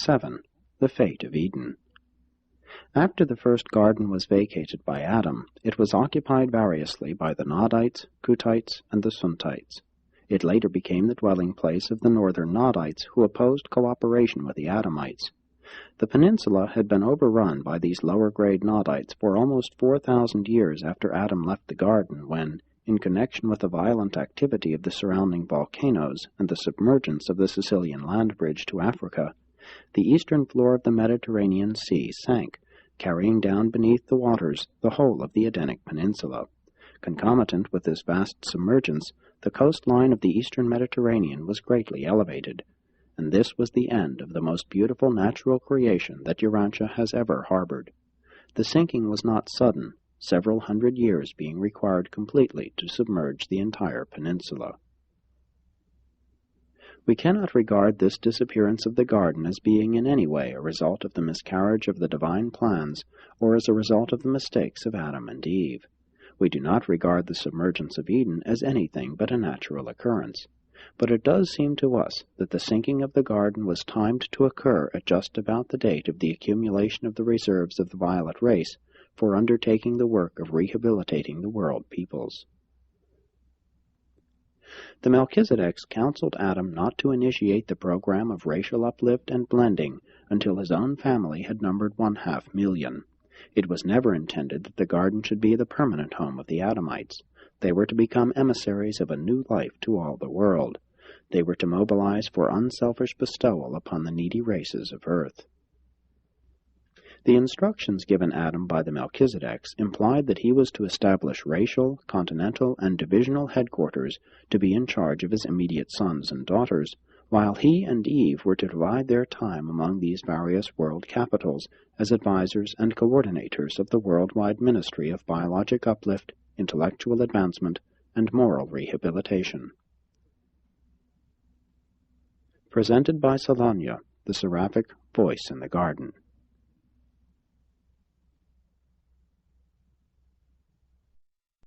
7. The Fate of Eden. After the first garden was vacated by Adam, it was occupied variously by the Nodites, Cutites, and the Suntites. It later became the dwelling place of the northern Nodites, who opposed cooperation with the Adamites. The peninsula had been overrun by these lower-grade Nodites for almost 4,000 years after Adam left the garden, when, in connection with the violent activity of the surrounding volcanoes and the submergence of the Sicilian land bridge to Africa, the eastern floor of the Mediterranean Sea sank, carrying down beneath the waters the whole of the Edenic Peninsula. Concomitant with this vast submergence, the coastline of the eastern Mediterranean was greatly elevated, and this was the end of the most beautiful natural creation that Urantia has ever harbored. The sinking was not sudden, several hundred years being required completely to submerge the entire peninsula. We cannot regard this disappearance of the garden as being in any way a result of the miscarriage of the divine plans or as a result of the mistakes of Adam and Eve. We do not regard the submergence of Eden as anything but a natural occurrence. But it does seem to us that the sinking of the garden was timed to occur at just about the date of the accumulation of the reserves of the violet race for undertaking the work of rehabilitating the world peoples. The Melchizedeks counseled Adam not to initiate the program of racial uplift and blending until his own family had numbered 500,000. It was never intended that the garden should be the permanent home of the Adamites. They were to become emissaries of a new life to all the world. They were to mobilize for unselfish bestowal upon the needy races of earth. The instructions given Adam by the Melchizedeks implied that he was to establish racial, continental, and divisional headquarters to be in charge of his immediate sons and daughters, while he and Eve were to divide their time among these various world capitals as advisors and coordinators of the worldwide ministry of biologic uplift, intellectual advancement, and moral rehabilitation. Presented by Salanya, the seraphic voice in the garden.